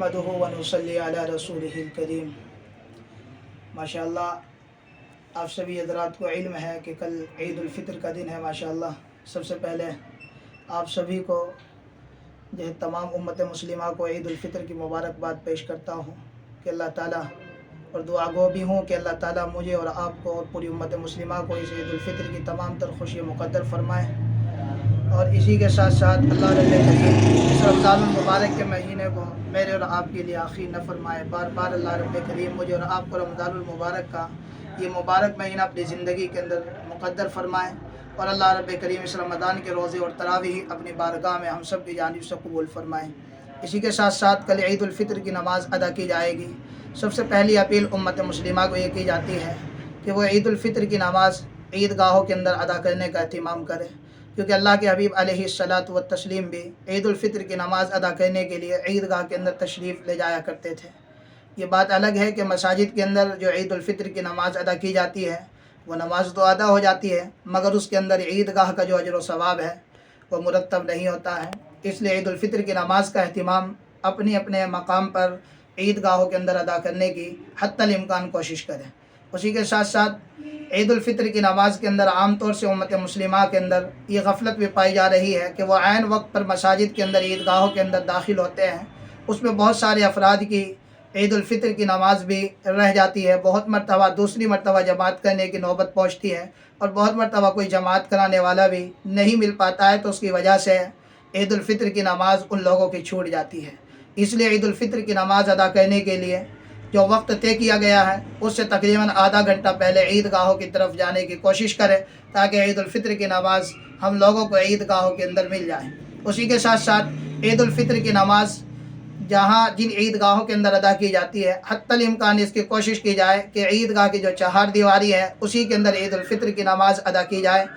नहमदुहु व नुसल्ली अला रसूलिहिल करीम। माशाअल्लाह, आप सभी हज़रात को इल्म है कि कल ईद उल फितर का दिन है। माशाअल्लाह, सबसे पहले आप सभी को जो है तमाम उम्मत मुस्लिमा को ईद उल फितर की मुबारकबाद पेश करता हूँ कि अल्लाह ताला, और दुआ गो भी हूँ कि अल्लाह ताला मुझे और आपको और पूरी उम्मत मुस्लिमा को इस ईद उल फितर की तमाम तर खुशी मुक़द्दर फरमाए। और इसी के साथ साथ अल्लाह रब्बुल करीम इस रमज़ानुल मुबारक के महीने को मेरे और आपके लिए आखिर न फरमाए। बार बार अल्लाह रब्बुल करीम मुझे और आपको रमज़ानुल मुबारक का ये मुबारक महीना अपनी ज़िंदगी के अंदर मुक़द्दर फरमाए। और अल्लाह रब्बुल करीम इस रमज़ान के रोज़े और तरावीह अपनी बारगाह में हम सब की जानिब से कबूल फरमाए। इसी के साथ साथ कल ईद उल फितर की नमाज़ अदा की जाएगी। सबसे पहली अपील उम्मत मुस्लिमा को ये की जाती है कि वो ईद उल फितर की नमाज़ ईदगाहों के अंदर अदा करने का एहतिमाम करें, क्योंकि अल्लाह के हबीब अलैहिस्सलातु व तस्लीम भी ईद उल फितर की नमाज़ अदा करने के लिए ईदगाह के अंदर तशरीफ़ ले जाया करते थे। ये बात अलग है कि मसाजिद के अंदर जो ईद उल फितर की नमाज़ अदा की जाती है वो नमाज़ तो अदा हो जाती है, मगर उसके अंदर ईदगाह का जो अजर व सवाब है वो मुरतब नहीं होता है। इसलिए ईद उल फितर की नमाज़ का अहतिमाम अपने अपने मकाम पर ईदगाहों के अंदर अदा करने की हत्तल इम्कान कोशिश करें। उसी के साथ साथ ईद उल फितर की नमाज़ के अंदर आम तौर से उम्मत मुस्लिमा के अंदर ये गफलत भी पाई जा रही है कि वह ऐन वक्त पर मसाजिद के अंदर ईदगाहों के अंदर दाखिल होते हैं। उसमें बहुत सारे अफराद की ईद उल फितर की नमाज़ भी रह जाती है। बहुत मरतबा दूसरी मरतबा जमात करने की नौबत पहुँचती है और बहुत मरतबा कोई जमात कराने वाला भी नहीं मिल पाता है, तो उसकी वजह से ईद उल फितर की नमाज़ उन लोगों की छूट जाती है। इसलिए ईद उल फितर की नमाज़ अदा करने के लिए जो वक्त तय किया गया है उससे तकरीबन आधा घंटा पहले ईदगाहों की तरफ जाने की कोशिश करें, ताकि ईद उल फितर की नमाज़ हम लोगों को ईदगाहों के अंदर मिल जाए। उसी के साथ साथ ईद उल फितर की नमाज़ जहाँ जिन ईदगाहों के अंदर अदा की जाती है, हत्तल इम्कान इसकी कोशिश की जाए कि ईदगाह की जो चहार दीवारी है उसी के अंदर ईद उल फितर की नमाज़ अदा की जाए।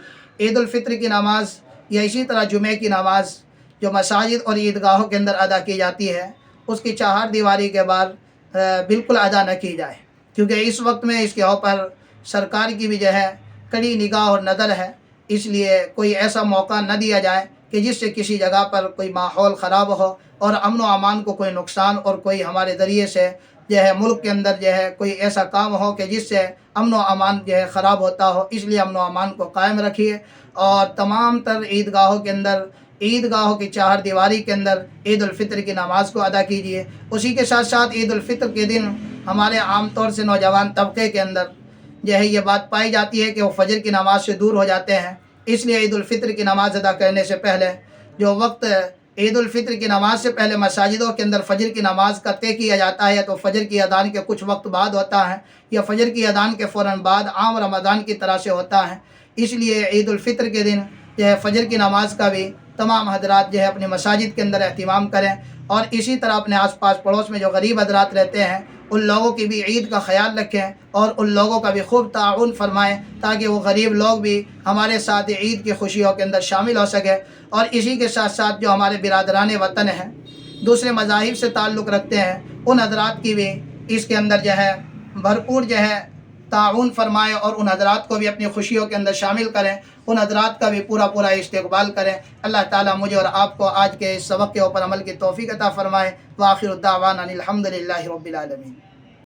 ईद उल फितर की नमाज़ या इसी तरह जुमे की नमाज़ जो मसाजिद और ईदगाहों के अंदर अदा की जाती है उसकी चहार दीवारी के बाद बिल्कुल अदा न की जाए, क्योंकि इस वक्त में इसके ऊपर सरकार की भी जो है कड़ी निगाह और नज़र है। इसलिए कोई ऐसा मौका न दिया जाए कि जिससे किसी जगह पर कोई माहौल ख़राब हो और अमन व अमान को कोई नुकसान और कोई हमारे ज़रिए से जो है मुल्क के अंदर जो है कोई ऐसा काम हो कि जिससे अमन व अमान जो है ख़राब होता हो। इसलिए अमन व अमान को कायम रखिए और तमाम तर ईदगाहों के अंदर ईदगाहों की चार दीवारी के अंदर ईद उल फितर की नमाज़ को अदा कीजिए। उसी के साथ साथ ईद उल फितर के दिन हमारे आम तौर से नौजवान तबके के अंदर जो है ये बात पाई जाती है कि वो फजर की नमाज़ से दूर हो जाते हैं। इसलिए ईद उल फितर की नमाज़ अदा करने से पहले जो वक्त ईद उल फितर की नमाज़ से पहले मसाजिदों के अंदर फ़जर की नमाज़ का तय किया जाता है, तो फ़जर की अदान के कुछ वक्त बाद होता है या फ़जर की अदान के फ़ौरन बाद आम रमज़ान की तरह से होता है। इसलिए ईद उल फितर के दिन जो है फ़जर की नमाज़ का भी तमाम हजरात जो है अपनी मसाजिद के अंदर एहतिमाम करें। और इसी तरह अपने आस पास पड़ोस में जो गरीब हजरात रहते हैं उन लोगों की भी ईद का ख्याल रखें और उन लोगों का भी खूब ताउन फरमाएँ, ताकि वो गरीब लोग भी हमारे साथ ईद की खुशियों के अंदर शामिल हो सके। और इसी के साथ साथ जो हमारे बिरादरान वतन हैं दूसरे मज़ाहिब से ताल्लुक़ रखते हैं उन हजरात की भी इसके अंदर जो है भरपूर जो है ताउन फरमाएँ और उन हजरात को भी अपनी खुशियों के अंदर शामिल करें, उन हजरात का भी पूरा पूरा इस्तेक़बाल करें। अल्लाह ताला मुझे और आपको आज के इस सबक के ऊपर अमल की तौफ़ीक़ अता फ़रमाए। व आखिरु दावाना अनिल हम्दुलिल्लाहि रब्बिल आलमीन।